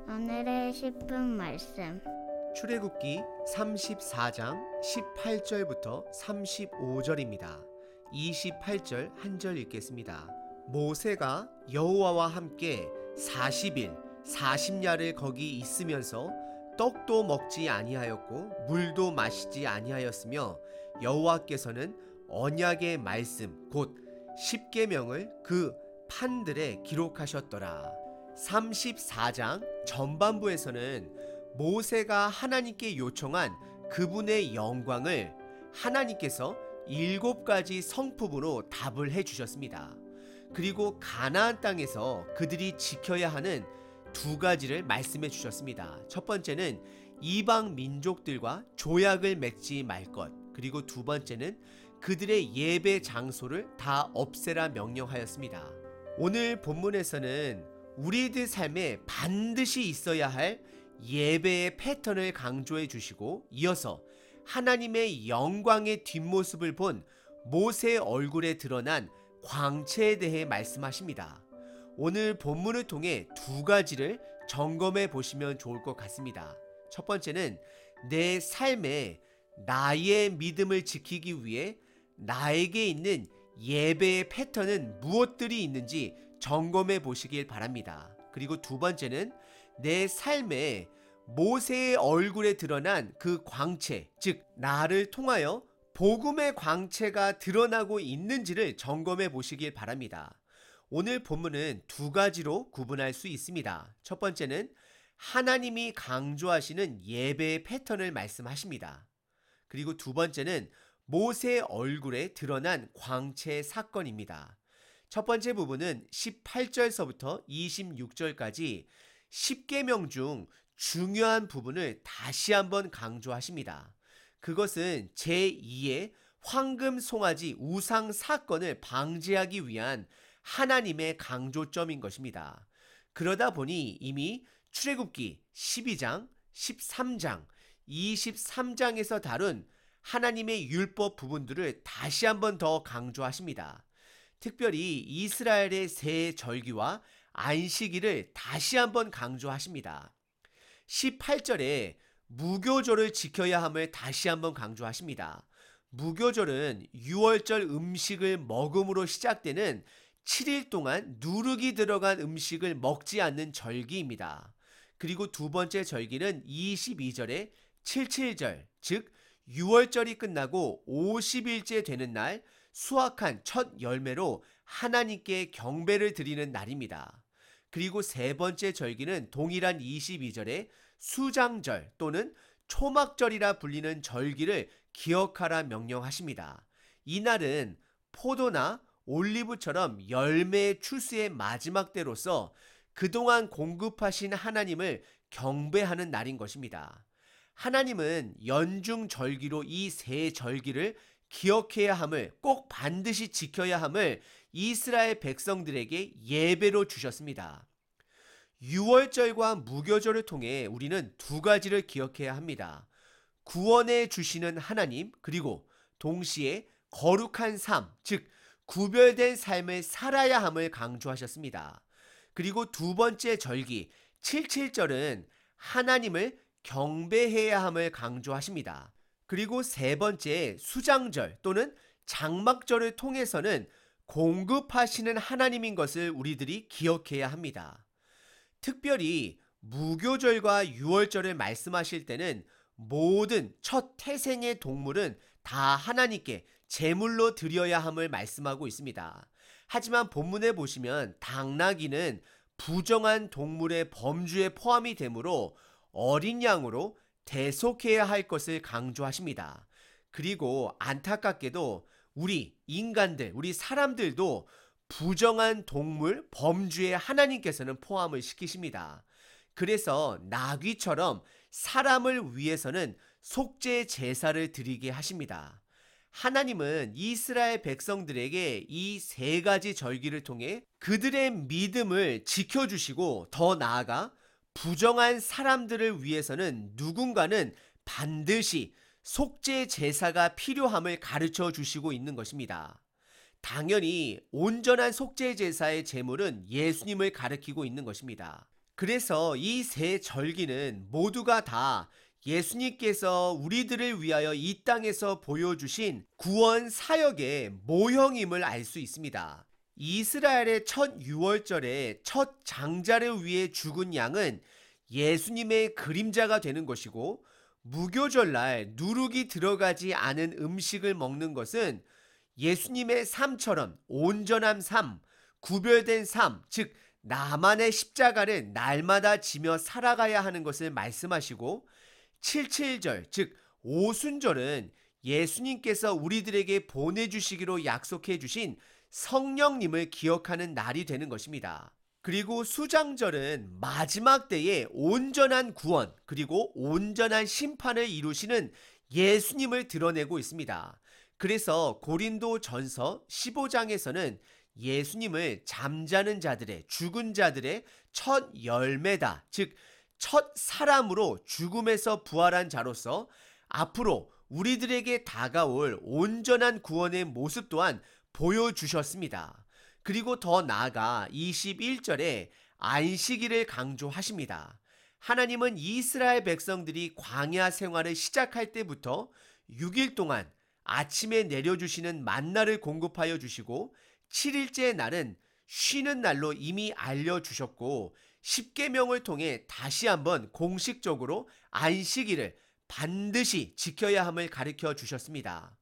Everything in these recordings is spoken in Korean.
오늘의 10분 말씀. 출애굽기 34장 18절부터 35절입니다. 28절 한 절 읽겠습니다. 모세가 여호와와 함께 40일 40야를 거기 있으면서 떡도 먹지 아니하였고 물도 마시지 아니하였으며 여호와께서는 언약의 말씀 곧 십계명을 그 판들에 기록하셨더라. 34장 전반부에서는 모세가 하나님께 요청한 그분의 영광을 하나님께서 7가지 성품으로 답을 해주셨습니다. 그리고 가나안 땅에서 그들이 지켜야 하는 2가지를 말씀해 주셨습니다. 첫 번째는 이방 민족들과 조약을 맺지 말 것, 그리고 2번째는 그들의 예배 장소를 다 없애라 명령하였습니다. 오늘 본문에서는 우리들 삶에 반드시 있어야 할 예배의 패턴을 강조해 주시고, 이어서 하나님의 영광의 뒷모습을 본 모세의 얼굴에 드러난 광채에 대해 말씀하십니다. 오늘 본문을 통해 2가지를 점검해 보시면 좋을 것 같습니다. 첫 번째는 내 삶에 나의 믿음을 지키기 위해 나에게 있는 예배의 패턴은 무엇들이 있는지 점검해 보시길 바랍니다. 그리고 2번째는 내 삶에 모세의 얼굴에 드러난 그 광채, 즉 나를 통하여 복음의 광채가 드러나고 있는지를 점검해 보시길 바랍니다. 오늘 본문은 2가지로 구분할 수 있습니다. 첫 번째는 하나님이 강조하시는 예배의 패턴을 말씀하십니다. 그리고 2번째는 모세의 얼굴에 드러난 광채 사건입니다. 첫 번째 부분은 18절서부터 26절까지 10계명 중 중요한 부분을 다시 한번 강조하십니다. 그것은 제2의 황금 송아지 우상 사건을 방지하기 위한 하나님의 강조점인 것입니다. 그러다 보니 이미 출애굽기 12장, 13장, 23장에서 다룬 하나님의 율법 부분들을 다시 한번 더 강조하십니다. 특별히 이스라엘의 새 절기와 안식일을 다시 한번 강조하십니다. 18절에 무교절을 지켜야 함을 다시 한번 강조하십니다. 무교절은 6월절 음식을 먹음으로 시작되는 7일 동안 누룩이 들어간 음식을 먹지 않는 절기입니다. 그리고 2번째 절기는 22절에 77절, 즉 6월절이 끝나고 50일째 되는 날 수확한 첫 열매로 하나님께 경배를 드리는 날입니다. 그리고 3번째 절기는 동일한 22절에 수장절 또는 초막절이라 불리는 절기를 기억하라 명령하십니다. 이 날은 포도나 올리브처럼 열매의 추수의 마지막 때로서 그동안 공급하신 하나님을 경배하는 날인 것입니다. 하나님은 연중 절기로 이 3절기를 기억해야 함을, 꼭 반드시 지켜야 함을 이스라엘 백성들에게 예배로 주셨습니다. 6월절과 무교절을 통해 우리는 2가지를 기억해야 합니다. 구원해 주시는 하나님, 그리고 동시에 거룩한 삶, 즉 구별된 삶을 살아야 함을 강조하셨습니다. 그리고 2번째 절기 77절은 하나님을 경배해야 함을 강조하십니다. 그리고 3번째 수장절 또는 장막절을 통해서는 공급하시는 하나님인 것을 우리들이 기억해야 합니다. 특별히 무교절과 유월절을 말씀하실 때는 모든 첫 태생의 동물은 다 하나님께 제물로 드려야 함을 말씀하고 있습니다. 하지만 본문에 보시면 당나귀는 부정한 동물의 범주에 포함이 되므로 어린 양으로 대속해야 할 것을 강조하십니다. 그리고 안타깝게도 우리 인간들, 우리 사람들도 부정한 동물 범주에 하나님께서는 포함을 시키십니다. 그래서 나귀처럼 사람을 위해서는 속죄 제사를 드리게 하십니다. 하나님은 이스라엘 백성들에게 이 3가지 절기를 통해 그들의 믿음을 지켜주시고, 더 나아가 부정한 사람들을 위해서는 누군가는 반드시 속죄 제사가 필요함을 가르쳐 주시고 있는 것입니다. 당연히 온전한 속죄 제사의 제물은 예수님을 가리키고 있는 것입니다. 그래서 이 세 절기는 모두가 다 예수님께서 우리들을 위하여 이 땅에서 보여주신 구원 사역의 모형임을 알 수 있습니다. 이스라엘의 첫 유월절에 첫 장자를 위해 죽은 양은 예수님의 그림자가 되는 것이고, 무교절날 누룩이 들어가지 않은 음식을 먹는 것은 예수님의 삶처럼 온전한 삶, 구별된 삶, 즉 나만의 십자가를 날마다 지며 살아가야 하는 것을 말씀하시고, 칠칠절, 즉 오순절은 예수님께서 우리들에게 보내주시기로 약속해 주신 성령님을 기억하는 날이 되는 것입니다. 그리고 수장절은 마지막 때에 온전한 구원 그리고 온전한 심판을 이루시는 예수님을 드러내고 있습니다. 그래서 고린도 전서 15장에서는 예수님을 잠자는 자들의, 죽은 자들의 첫 열매다, 즉 첫 사람으로 죽음에서 부활한 자로서 앞으로 우리들에게 다가올 온전한 구원의 모습 또한 보여주셨습니다. 그리고 더 나아가 21절에 안식일을 강조하십니다. 하나님은 이스라엘 백성들이 광야 생활을 시작할 때부터 6일 동안 아침에 내려주시는 만나를 공급하여 주시고, 7일째 날은 쉬는 날로 이미 알려주셨고, 십계명을 통해 다시 한번 공식적으로 안식일을 반드시 지켜야 함을 가르쳐 주셨습니다.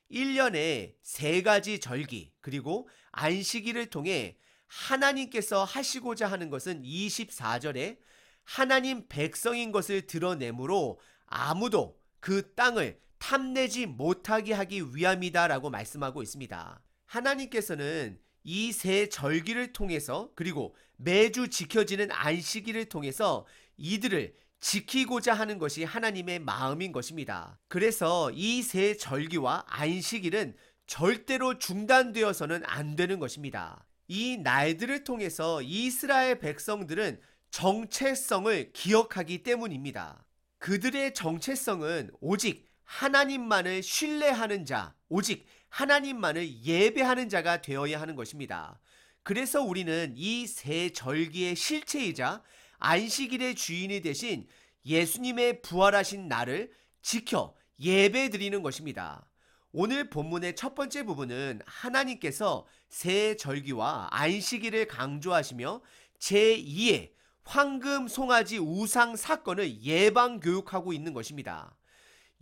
1년에 3가지 절기 그리고 안식일을 통해 하나님께서 하시고자 하는 것은 24절에 하나님 백성인 것을 드러내므로 아무도 그 땅을 탐내지 못하게 하기 위함이다라고 말씀하고 있습니다. 하나님께서는 이 세 절기를 통해서, 그리고 매주 지켜지는 안식일을 통해서 이들을 지키고자 하는 것이 하나님의 마음인 것입니다. 그래서 이 세 절기와 안식일은 절대로 중단되어서는 안 되는 것입니다. 이 날들을 통해서 이스라엘 백성들은 정체성을 기억하기 때문입니다. 그들의 정체성은 오직 하나님만을 신뢰하는 자, 오직 하나님만을 예배하는 자가 되어야 하는 것입니다. 그래서 우리는 이 세 절기의 실체이자 안식일의 주인이 되신 예수님의 부활하신 날을 지켜 예배 드리는 것입니다. 오늘 본문의 첫 번째 부분은 하나님께서 세 절기와 안식일을 강조하시며 제2의 황금 송아지 우상 사건을 예방 교육하고 있는 것입니다.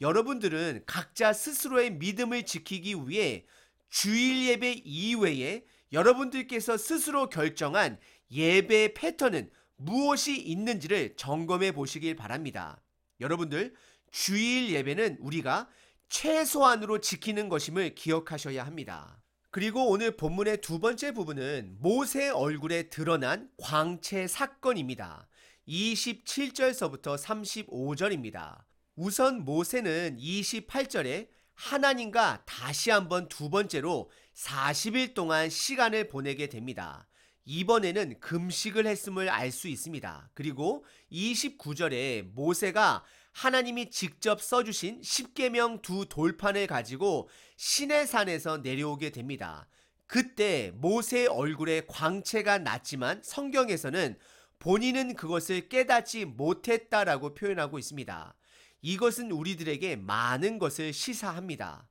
여러분들은 각자 스스로의 믿음을 지키기 위해 주일 예배 이외에 여러분들께서 스스로 결정한 예배 패턴은 무엇이 있는지를 점검해 보시길 바랍니다. 여러분들, 주일 예배는 우리가 최소한으로 지키는 것임을 기억하셔야 합니다. 그리고 오늘 본문의 두 번째 부분은 모세 얼굴에 드러난 광채 사건입니다. 27절서부터 35절입니다. 우선 모세는 28절에 하나님과 다시 한번 두 번째로 40일 동안 시간을 보내게 됩니다. 이번에는 금식을 했음을 알 수 있습니다. 그리고 29절에 모세가 하나님이 직접 써주신 십계명 2돌판을 가지고 시내산에서 내려오게 됩니다. 그때 모세의 얼굴에 광채가 났지만 성경에서는 본인은 그것을 깨닫지 못했다라고 표현하고 있습니다. 이것은 우리들에게 많은 것을 시사합니다.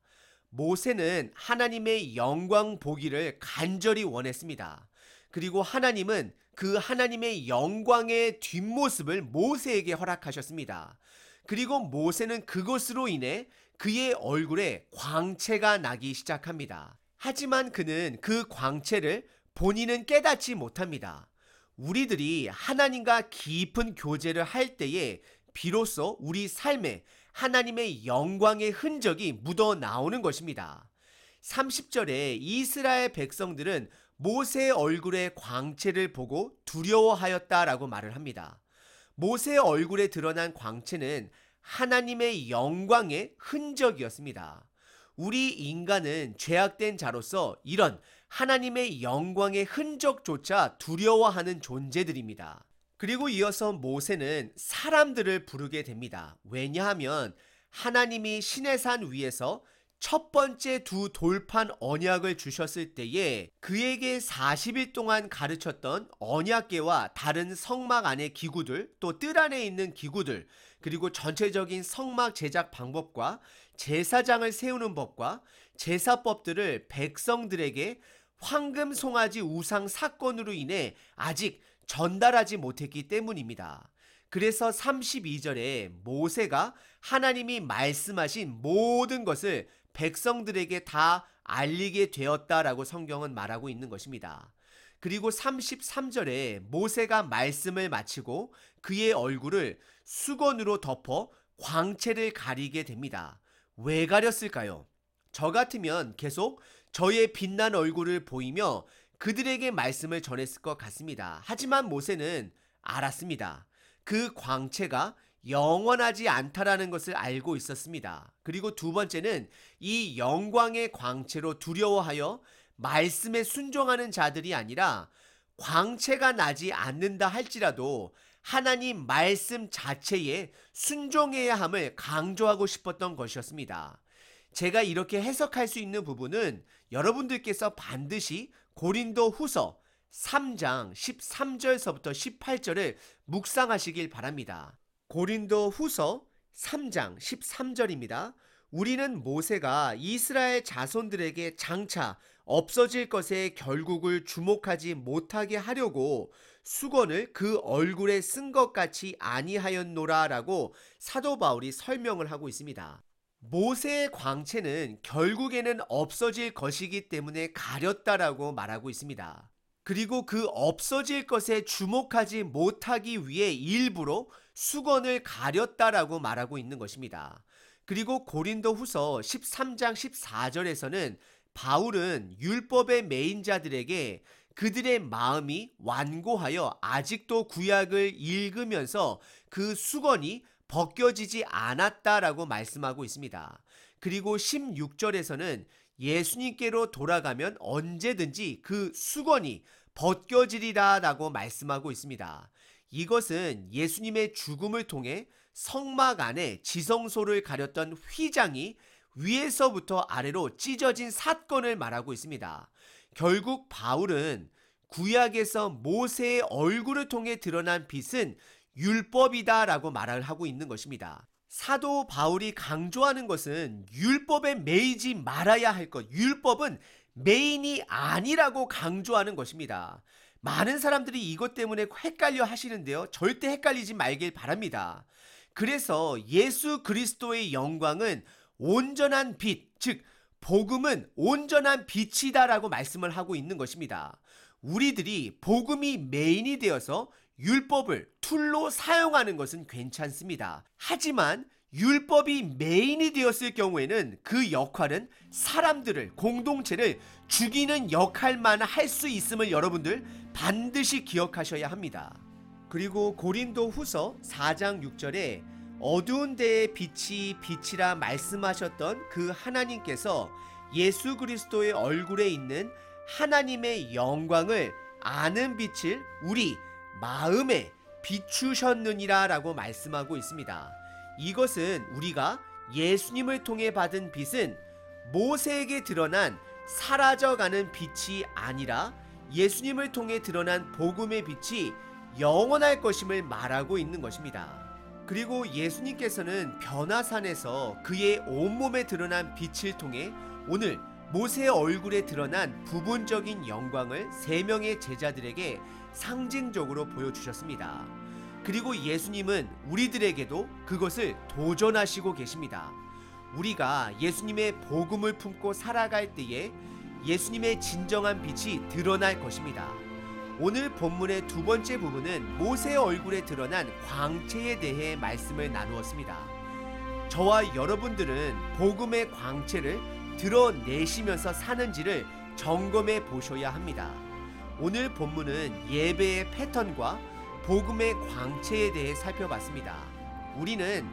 모세는 하나님의 영광 보기를 간절히 원했습니다. 그리고 하나님은 그 하나님의 영광의 뒷모습을 모세에게 허락하셨습니다. 그리고 모세는 그것으로 인해 그의 얼굴에 광채가 나기 시작합니다. 하지만 그는 그 광채를 본인은 깨닫지 못합니다. 우리들이 하나님과 깊은 교제를 할 때에 비로소 우리 삶에 하나님의 영광의 흔적이 묻어 나오는 것입니다. 30절에 이스라엘 백성들은 모세의 얼굴의 광채를 보고 두려워하였다라고 말을 합니다. 모세의 얼굴에 드러난 광채는 하나님의 영광의 흔적이었습니다. 우리 인간은 죄악된 자로서 이런 하나님의 영광의 흔적조차 두려워하는 존재들입니다. 그리고 이어서 모세는 사람들을 부르게 됩니다. 왜냐하면 하나님이 시내산 위에서 첫 번째 두 돌판 언약을 주셨을 때에 그에게 40일 동안 가르쳤던 언약궤와 다른 성막 안의 기구들, 또 뜰 안에 있는 기구들, 그리고 전체적인 성막 제작 방법과 제사장을 세우는 법과 제사법들을 백성들에게 황금 송아지 우상 사건으로 인해 아직 전달하지 못했기 때문입니다. 그래서 32절에 모세가 하나님이 말씀하신 모든 것을 백성들에게 다 알리게 되었다라고 성경은 말하고 있는 것입니다. 그리고 33절에 모세가 말씀을 마치고 그의 얼굴을 수건으로 덮어 광채를 가리게 됩니다. 왜 가렸을까요? 저 같으면 계속 저의 빛난 얼굴을 보이며 그들에게 말씀을 전했을 것 같습니다. 하지만 모세는 알았습니다. 그 광채가 영원하지 않다라는 것을 알고 있었습니다. 그리고 두 번째는 이 영광의 광채로 두려워하여 말씀에 순종하는 자들이 아니라 광채가 나지 않는다 할지라도 하나님 말씀 자체에 순종해야 함을 강조하고 싶었던 것이었습니다. 제가 이렇게 해석할 수 있는 부분은 여러분들께서 반드시 고린도 후서 3장 13절서부터 18절을 묵상하시길 바랍니다. 고린도 후서 3장 13절입니다. 우리는 모세가 이스라엘 자손들에게 장차 없어질 것의 결국을 주목하지 못하게 하려고 수건을 그 얼굴에 쓴 것 같이 아니하였노라 라고 사도 바울이 설명을 하고 있습니다. 모세의 광채는 결국에는 없어질 것이기 때문에 가렸다라고 말하고 있습니다. 그리고 그 없어질 것에 주목하지 못하기 위해 일부러 수건을 가렸다라고 말하고 있는 것입니다. 그리고 고린도 후서 13장 14절에서는 바울은 율법의 매인 자들에게 그들의 마음이 완고하여 아직도 구약을 읽으면서 그 수건이 벗겨지지 않았다라고 말씀하고 있습니다. 그리고 16절에서는 예수님께로 돌아가면 언제든지 그 수건이 벗겨지리라 라고 말씀하고 있습니다. 이것은 예수님의 죽음을 통해 성막 안에 지성소를 가렸던 휘장이 위에서부터 아래로 찢어진 사건을 말하고 있습니다. 결국 바울은 구약에서 모세의 얼굴을 통해 드러난 빛은 율법이다 라고 말을 하고 있는 것입니다. 사도 바울이 강조하는 것은 율법에 매이지 말아야 할 것, 율법은 메인이 아니라고 강조하는 것입니다. 많은 사람들이 이것 때문에 헷갈려 하시는데요. 절대 헷갈리지 말길 바랍니다. 그래서 예수 그리스도의 영광은 온전한 빛, 즉 복음은 온전한 빛이다라고 말씀을 하고 있는 것입니다. 우리들이 복음이 메인이 되어서 율법을 툴로 사용하는 것은 괜찮습니다. 하지만 율법이 메인이 되었을 경우에는 그 역할은 사람들을, 공동체를 죽이는 역할만 할 수 있음을 여러분들 반드시 기억하셔야 합니다. 그리고 고린도 후서 4장 6절에 어두운 데에 빛이 빛이라 말씀하셨던 그 하나님께서 예수 그리스도의 얼굴에 있는 하나님의 영광을 아는 빛을 우리 마음에 비추셨느니라 라고 말씀하고 있습니다. 이것은 우리가 예수님을 통해 받은 빛은 모세에게 드러난 사라져가는 빛이 아니라 예수님을 통해 드러난 복음의 빛이 영원할 것임을 말하고 있는 것입니다. 그리고 예수님께서는 변화산에서 그의 온몸에 드러난 빛을 통해 오늘 모세의 얼굴에 드러난 부분적인 영광을 3명의 제자들에게 상징적으로 보여주셨습니다. 그리고 예수님은 우리들에게도 그것을 도전하시고 계십니다. 우리가 예수님의 복음을 품고 살아갈 때에 예수님의 진정한 빛이 드러날 것입니다. 오늘 본문의 두 번째 부분은 모세의 얼굴에 드러난 광채에 대해 말씀을 나누었습니다. 저와 여러분들은 복음의 광채를 드러내시면서 사는지를 점검해 보셔야 합니다. 오늘 본문은 예배의 패턴과 복음의 광채에 대해 살펴봤습니다. 우리는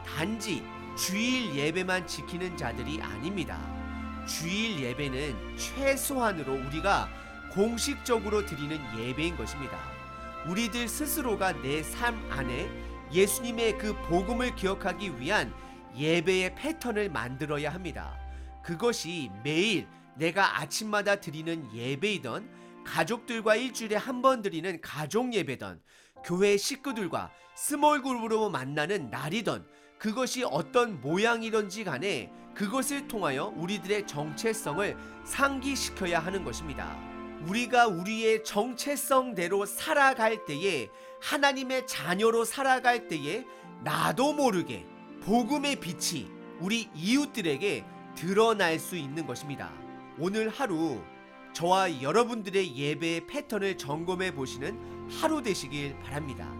단지 주일 예배만 지키는 자들이 아닙니다. 주일 예배는 최소한으로 우리가 공식적으로 드리는 예배인 것입니다. 우리들 스스로가 내 삶 안에 예수님의 그 복음을 기억하기 위한 예배의 패턴을 만들어야 합니다. 그것이 매일 내가 아침마다 드리는 예배이던, 가족들과 일주일에 한 번 드리는 가족 예배던, 교회 식구들과 스몰 그룹으로 만나는 날이던, 그것이 어떤 모양이든지 간에 그것을 통하여 우리들의 정체성을 상기시켜야 하는 것입니다. 우리가 우리의 정체성대로 살아갈 때에, 하나님의 자녀로 살아갈 때에 나도 모르게 복음의 빛이 우리 이웃들에게 드러날 수 있는 것입니다. 오늘 하루 저와 여러분들의 예배의 패턴을 점검해 보시는 하루 되시길 바랍니다.